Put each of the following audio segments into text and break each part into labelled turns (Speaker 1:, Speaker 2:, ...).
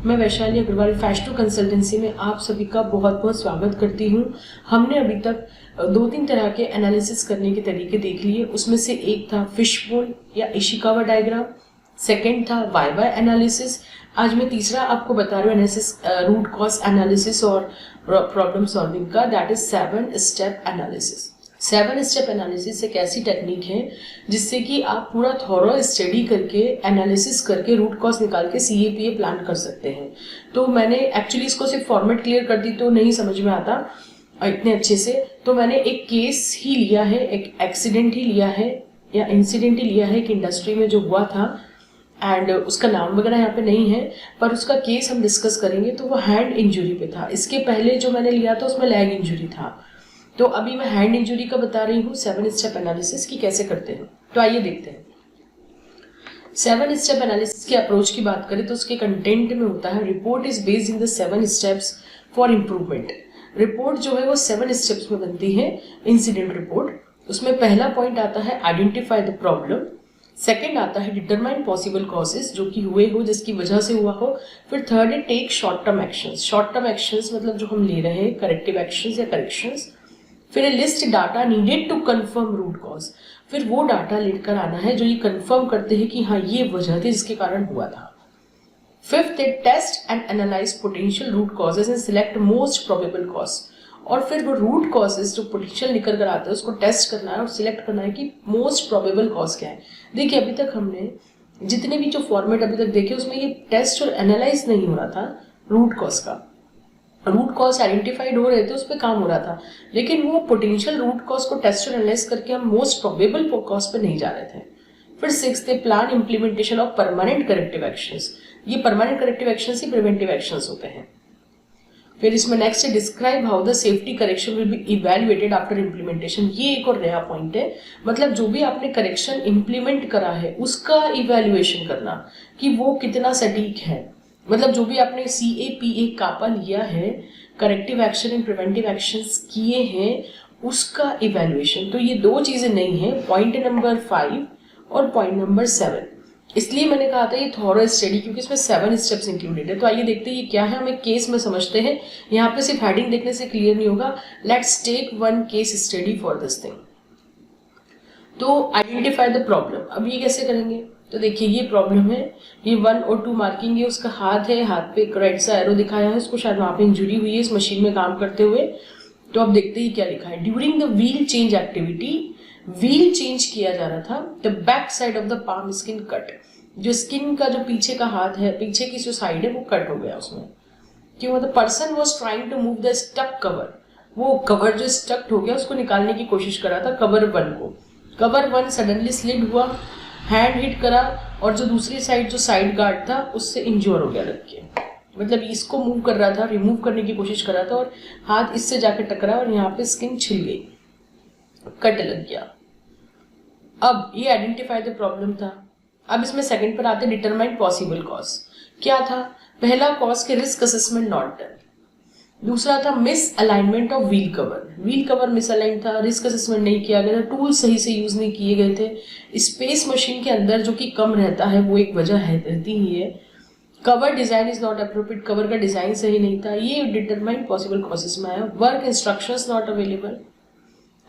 Speaker 1: मैं वैशाली अग्रवाल फैशटू कंसल्टेंसी में आप सभी का बहुत बहुत स्वागत करती हूँ। हमने अभी तक 2-3 तरह के एनालिसिस करने के तरीके देख लिए। उसमें से एक था फिशबोन या इशिकावा डायग्राम, सेकंड था वाई एनालिसिस। आज मैं तीसरा आपको बता रही हूँ एनालिसिस, रूट कॉज एनालिसिस और प्रॉब्लम सॉल्विंग का, that is 7 step analysis. 7 step analysis एक ऐसी टेक्निक है जिससे कि आप पूरा थॉरो स्टडी करके एनालिसिस करके रूट कॉज निकाल के CAPA प्लान कर सकते हैं। तो मैंने एक्चुअली इसको सिर्फ फॉर्मेट क्लियर कर दी तो नहीं समझ में आता इतने अच्छे से, तो मैंने एक केस ही लिया है, एक एक्सीडेंट ही लिया है या इंसिडेंट ही लिया है एक इंडस्ट्री में जो हुआ था, एंड उसका नाम वगैरह यहाँ पे नहीं है, पर उसका केस हम डिस्कस करेंगे। तो वो हैंड इंजुरी पे था। इसके पहले जो मैंने लिया था उसमें लेग इंजुरी था। तो अभी मैं हैंड इंजुरी का बता रही हूँ 7 स्टेप एनालिसिस की कैसे करते हैं। तो आइए देखते हैं। 7 स्टेप एनालिसिस की अप्रोच की बात करें तो उसके कंटेंट में होता है report is based in the 7 steps for improvement. Report जो है वो 7 स्टेप्स में बनती है, इंसिडेंट रिपोर्ट। उसमें पहला पॉइंट आता है आइडेंटिफाई द प्रॉब्लम, सेकेंड आता है डिटरमाइन पॉसिबल कॉजेज जो कि हुए हो, जिसकी वजह से हुआ हो। फिर थर्ड है take short term actions. Short term actions मतलब जो हम ले रहे हैं करेक्टिव एक्शंस या करेक्शंस। फिर list data needed to confirm root cause. फिर वो डाटा लेकर आना है जो ये कंफर्म करते हैं कि हाँ ये वजह थी जिसके कारण हुआ था। फिफ्थ है test and analyse potential root causes and select most probable cause. और फिर वो रूट कॉजेज जो पोटेंशियल निकल कर आते हैं उसको टेस्ट करना है और सिलेक्ट करना है कि मोस्ट प्रोबेबल कॉज क्या है। देखिए अभी तक हमने जितने भी जो फॉर्मेट अभी तक देखे उसमें ये टेस्ट और एनालाइज नहीं हो रहा था रूट कॉज का। रूट कॉज आइडेंटिफाइड हो रहे थे, उस पर काम हो रहा था, लेकिन वो पोटेंशियल रूट कॉज को टेस्ट और एनालाइज करके हम मोस्ट प्रोबेबल कॉज पे नहीं जा रहे थे। फिर सिक्स्थ है plan implementation of permanent corrective actions. ये परमानेंट करेक्टिव एक्शंस ही प्रिवेंटिव एक्शंस होते हैं। फिर इसमें नेक्स्ट है describe how the safety correction will be evaluated after implementation. ये एक और नया पॉइंट है, मतलब जो भी आपने करेक्शन इम्प्लीमेंट करा है उसका इवैल्यूएशन करना कि वो कितना सटीक है। मतलब जो भी आपने CAPA कापा लिया है, corrective action and preventive actions किए हैं, उसका इवैल्यूएशन। तो ये दो चीजें नहीं है, पॉइंट नंबर 5 और पॉइंट नंबर 7। इसलिए मैंने कहा था ये थॉरो स्टडी क्योंकि इसमें 7 स्टेप्स इंक्लूडेड है। तो आइए देखते हैं ये क्या है, हम एक केस में समझते हैं। यहाँ पे सिर्फ हेडिंग देखने से क्लियर नहीं होगा। Let's take one case study for this thing. तो आइडेंटिफाई द प्रॉब्लम, अब ये कैसे करेंगे? तो देखिए ये प्रॉब्लम है, ये 1 और 2 मार्किंग है, उसका हाथ है, हाथ पे एक रेड सा एरो दिखाया है, उसको शायद वहां पे इंजुरी हुई है इस मशीन में काम करते हुए। तो अब देखते ही क्या लिखा है। During the wheel change activity, wheel change किया जा रहा था, the back side of the palm skin cut. जो स्किन का जो पीछे का हाथ है, पीछे की जो साइड है वो कट हो गया उसमें। क्यों? The person was trying to move the stuck cover. वो कवर जो स्टक हो गया उसको निकालने की कोशिश कर रहा था, कवर 1 को। कवर 1 सडनली स्लिड हुआ, हैंड हिट करा और जो दूसरी साइड जो साइड गार्ड था उससे इंज्योर हो गया लग के। मतलब इसको मूव कर रहा था, रिमूव करने की कोशिश कर रहा था और हाथ इससे जाकर टकरा और यहाँ पे स्किन छिल गई, कट लग गया। अब ये आइडेंटिफाई द प्रॉब्लम था। अब इसमें सेकंड पर आते डिटरमाइन पॉसिबल कॉज। क्या था? पहला कॉज के रिस्क असेसमेंट नॉट डन। दूसरा था miss alignment of wheel cover. Wheel cover miss align था, रिस्क असेसमेंट नहीं किया गया था, टूल सही से यूज नहीं किए गए थे। स्पेस मशीन के अंदर जो कि कम रहता है वो एक वजह है, रहती ही है। Cover design is not appropriate, cover का डिजाइन सही नहीं था, ये डिटरमाइन पॉसिबल कॉजेज में आया। वर्क इंस्ट्रक्शंस नॉट अवेलेबल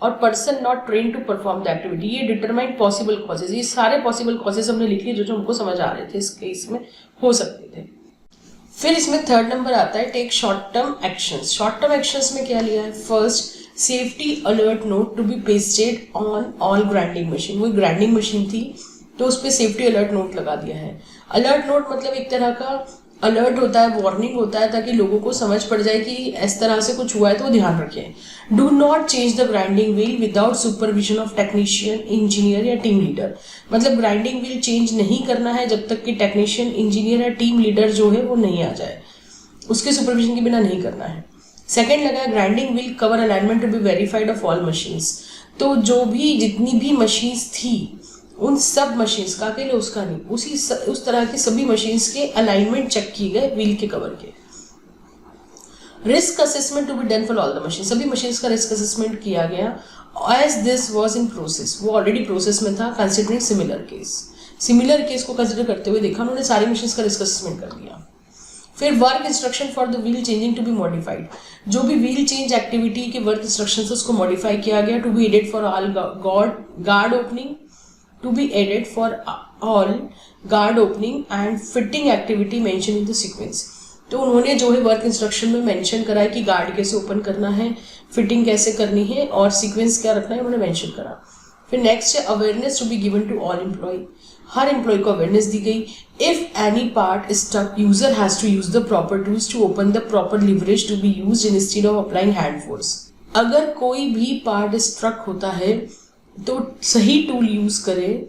Speaker 1: और person not train to perform the activity, ये डिटरमाइन पॉसिबल कॉजेज। ये सारे पॉसिबल कॉजेज हमने लिख लिए जो जो हमको समझ आ रहे थे इस केस में हो सकते थे। फिर इसमें थर्ड नंबर आता है take short term actions. Short term actions में क्या लिया है? First safety alert note to be pasted on all grinding machine. वो ग्राइंडिंग मशीन थी तो उस पर सेफ्टी अलर्ट नोट लगा दिया है। अलर्ट नोट मतलब एक तरह का अलर्ट होता है, वार्निंग होता है, ताकि लोगों को समझ पड़ जाए कि इस तरह से कुछ हुआ है तो ध्यान रखें। Do not change the grinding wheel without supervision of technician, engineer या टीम लीडर। मतलब ग्राइंडिंग व्हील चेंज नहीं करना है जब तक कि टेक्नीशियन, इंजीनियर या टीम लीडर जो है वो नहीं आ जाए, उसके सुपरविजन के बिना नहीं करना है। सेकेंड लगा है grinding wheel cover alignment to be verified of all machines. तो जो भी जितनी भी मशीन्स थी उन सब मशीन्स का, अकेले उसका नहीं, उस तरह की सभी मशीन्स के अलाइनमेंट चेक किए गए व्हील के कवर के। Risk assessment to be done for all the machine, सभी मशीन्स का रिस्क असेसमेंट किया गया। As this was in process, वो ऑलरेडी प्रोसेस में था। Considering similar case, similar case को कंसिडर करते हुए देखा उन्होंने सारी मशीन्स का रिस्क असेसमेंट कर दिया। फिर work instruction for the wheel changing to be modified, जो भी व्हील चेंज एक्टिविटी के वर्क इंस्ट्रक्शन उसको मॉडिफाई किया गया। To be added for all guard opening, to be added for all guard opening and fitting activity mention in the sequence. तो उन्होंने जो है वर्क इंस्ट्रक्शन में मेंशन करा है कि गार्ड कैसे ओपन करना है, फिटिंग कैसे करनी है और सीक्वेंस क्या रखना है, उन्होंने मेंशन करा। फिर नेक्स्ट है awareness to be given to all employ, हर एम्प्लॉय को अवेयरनेस दी गई। If any part is stuck user has to use the proper tools to open the proper leverage to be used instead of applying hand force. अगर कोई भी part struck होता है तो सही टूल यूज करें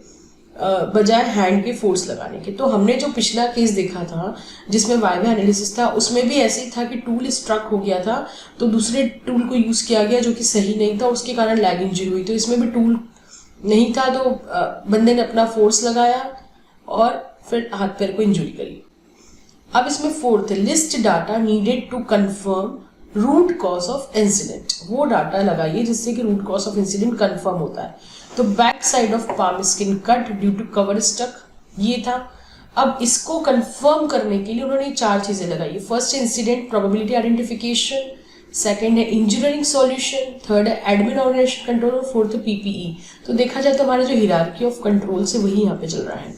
Speaker 1: बजाय हैंड के फोर्स लगाने के। तो हमने जो पिछला केस देखा था जिसमें वाइवा एनालिसिस था, उसमें भी ऐसे ही था कि टूल स्ट्रक हो गया था तो दूसरे टूल को यूज किया गया जो कि सही नहीं था, उसके कारण लैग इंजरी हुई। तो इसमें भी टूल नहीं था तो बंदे ने अपना फोर्स लगाया और फिर हाथ पैर को इंजरी करी। अब इसमें फोर्थ है list data needed to confirm root cause of incident, वो डाटा लगाइए जिससे कि root cause of incident confirm होता है। तो back side of palm skin cut due to cover stuck, ये था। अब इसको कंफर्म करने के लिए उन्होंने 4 चीजें लगाई। फर्स्ट है इंसिडेंट प्रोबेबिलिटी आइडेंटिफिकेशन, सेकंड है इंजीनियरिंग सॉल्यूशन, थर्ड है एडमिन ऑर्गेनाइजेशन कंट्रोल और फोर्थ है पीपीई। तो देखा जाए तो हमारा जो हिरार्की ऑफ कंट्रोल से वही यहाँ पे चल रहा है।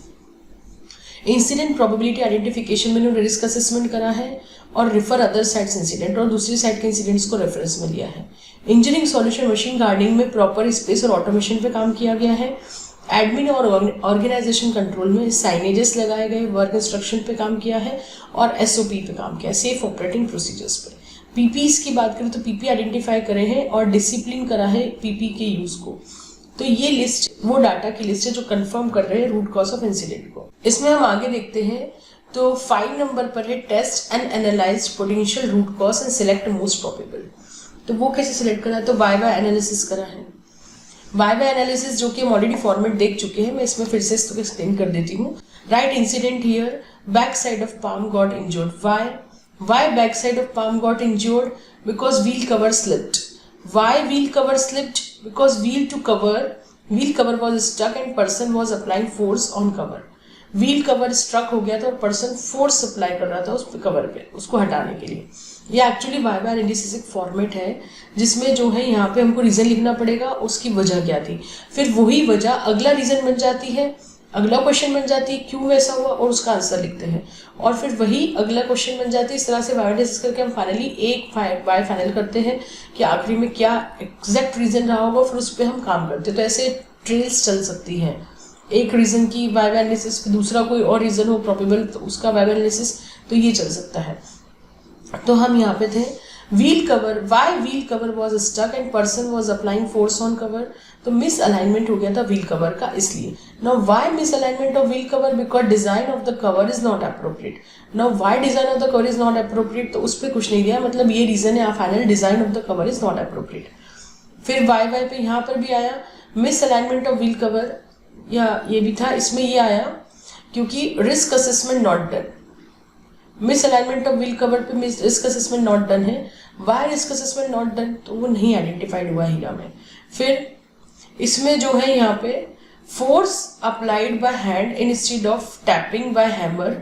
Speaker 1: इंसिडेंट प्रोबेबिलिटी आइडेंटिफिकेशन में उन्होंने रिस्क असेसमेंट करा है और रिफर अदर साइड्स इंसिडेंट, और दूसरी साइड के इंसिडेंट्स को रेफरेंस में लिया है। इंजीनियरिंग सॉल्यूशन मशीन गार्डिंग में प्रॉपर स्पेस और ऑटोमेशन पे काम किया गया है। एडमिन और ऑर्गेनाइजेशन कंट्रोल में साइनेजेस लगाए गए, वर्क इंस्ट्रक्शन पे काम किया है और एसओपी पे काम किया है, सेफ ऑपरेटिंग प्रोसीजर्स पे। पीपीई की बात करें तो पीपी आइडेंटिफाई करे हैं और डिसिप्लिन करा है पीपी के यूज को। तो ये लिस्ट वो डाटा की लिस्ट है जो कंफर्म कर रहे हैं रूट कॉज ऑफ इंसिडेंट को। इसमें हम आगे देखते हैं तो 5 नंबर पर है test and analyse potential root cause and select most probable. तो वो कैसे सिलेक्ट करा है, तो वाइवा एनालिसिस करा है। वाइवा एनालिसिस जो कि हम ऑलरेडी फॉर्मेट देख चुके हैं, मैं इसमें फिर से इसको एक्सप्लेन कर देती हूँ। Right incident here, back side of palm got injured. Why back side of palm got injured? Because wheel cover slipped. Why wheel cover slipped? Because wheel cover was stuck and person was applying force on cover. Wheel cover struck हो गया था और person force apply कर रहा था उस cover पे, उसको हटाने के लिए। ये एक्चुअली वाइवा एनालिसिस एक फॉर्मेट है जिसमें जो है यहाँ पे हमको रीजन लिखना पड़ेगा, उसकी वजह क्या थी, फिर वही वजह अगला रीजन बन जाती है, अगला क्वेश्चन बन जाती है क्यों वैसा हुआ और उसका आंसर लिखते हैं, और फिर वही अगला क्वेश्चन बन जाती है। इस तरह से वाइवा एनालिसिस करके हम फाइनली एक वाई फाइनल करते हैं कि आखिरी में क्या एग्जैक्ट रीजन रहा होगा, फिर उस पर हम काम करते हैं। तो ऐसे ट्रेल्स चल सकती हैं, एक रीजन की वाइवा एनालिसिस, दूसरा कोई और रीजन हो प्रोबेबल तो उसका वाइवा एनालिसिस, तो ये चल सकता है। तो हम यहाँ पे थे wheel cover, why wheel cover was stuck and person was applying force on cover. तो मिस अलाइनमेंट हो गया था व्हील कवर का, इसलिए। Now why misalignment of wheel cover, because design of the cover is not appropriate. Now why design of the cover is not appropriate, तो उस पर कुछ नहीं दिया, मतलब ये रीजन है final, design of the cover is not appropriate. फिर वाई पे यहाँ पर भी आया misalignment of wheel cover, या ये भी था, इसमें ये आया क्योंकि risk assessment not done. Misalignment of wheel cover पे रिस्क असेसमेंट नॉट डन है। Why risk assessment not done, तो वो नहीं आइडेंटिफाइड हुआ हीरा में। फिर इसमें जो है यहाँ पे force applied by hand instead of tapping by hammer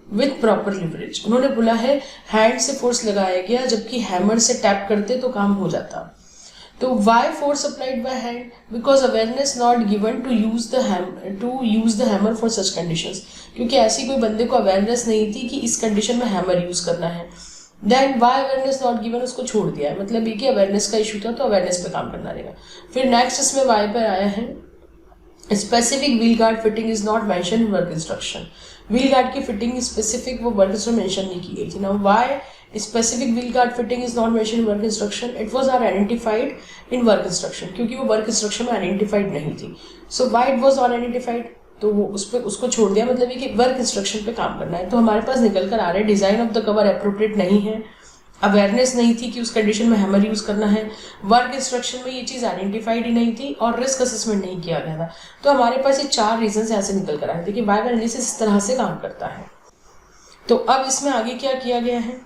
Speaker 1: with proper leverage. उन्होंने बोला है हैंड से फोर्स लगाया गया जबकि हैमर से टैप करते तो काम हो जाता। तो why force applied by hand, because awareness not given to use the hammer for such conditions, क्योंकि ऐसी कोई बंदे को अवेयरनेस नहीं थी कि इस कंडीशन में हैमर यूज करना है। Then why awareness not given, उसको छोड़ दिया है, मतलब ये कि अवेयरनेस का इशू था तो अवेयरनेस पे काम करना रहेगा। फिर नेक्स्ट इसमें वाई पर आया है specific wheel guard fitting is not mention in work instruction. Wheel guard की फिटिंग स्पेसिफिक वो वर्क इंस्ट्रक्शन मेंशन नहीं की गई थी। Now why specific wheel guard fitting is not mention in work instruction, it was are identified in work instruction, क्योंकि वो work instruction में identified नहीं थी। So why it was not identified, तो वो उस पर उसको छोड़ दिया, मतलब ये कि वर्क इंस्ट्रक्शन पे काम करना है। तो हमारे पास निकल कर आ रहा है design of the cover appropriate नहीं है, अवेयरनेस नहीं थी कि उस कंडीशन में हैमर यूज करना है, वर्क इंस्ट्रक्शन में ये चीज आइडेंटिफाइड ही नहीं थी और रिस्क असेसमेंट नहीं किया गया था। तो हमारे पास ये 4 रीजन ऐसे निकल कर आए। देखिए वाइवा एनालिसिस इस तरह से काम करता है। तो अब इसमें आगे क्या किया गया है,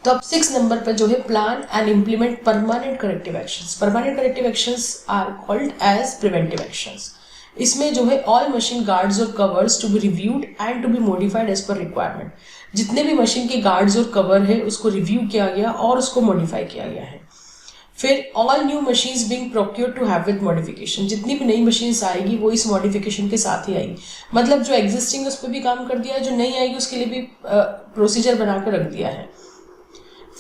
Speaker 1: तो अब 6 नंबर पर जो है plan and implement permanent corrective actions. Permanent corrective actions are called as preventive actions. इसमें जो है ऑल मशीन गार्ड्स और covers to be reviewed and to be modified as per requirement. जितने भी मशीन के गार्ड्स और कवर है उसको रिव्यू किया गया और उसको मॉडिफाई किया गया है। फिर all new machines being procured to have with modification, जितनी भी नई मशीन्स आएगी वो इस मॉडिफिकेशन के साथ ही आएगी। मतलब जो एग्जिस्टिंग है उस पर भी काम कर दिया है, जो नई आएगी उसके लिए भी प्रोसीजर बनाकर रख दिया है।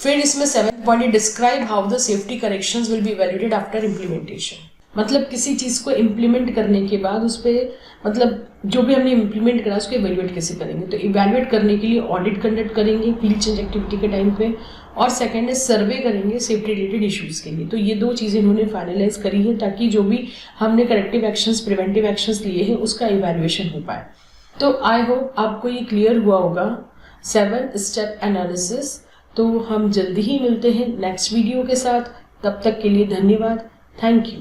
Speaker 1: फिर इसमें 7th point describe how the safety corrections will be evaluated after implementation. मतलब किसी चीज को इम्प्लीमेंट करने के बाद उस पर मतलब जो भी हमने इम्प्लीमेंट करा उसको इवैल्यूएट कैसे करेंगे। तो इवैल्यूएट करने के लिए ऑडिट कंडक्ट करेंगे फील्ड चेंज एक्टिविटी के टाइम पे, और सेकंड है सर्वे करेंगे सेफ्टी रिलेटेड इश्यूज के लिए। तो ये 2 चीजें इन्होंने फाइनलाइज करी है ताकि जो भी हमने करेक्टिव एक्शंस प्रिवेंटिव एक्शंस लिए हैं उसका इवैल्यूएशन हो पाए। तो आई होप आपको ये क्लियर हुआ होगा 7 स्टेप एनालिसिस। तो हम जल्दी ही मिलते हैं नेक्स्ट वीडियो के साथ, तब तक के लिए धन्यवाद, थैंक यू।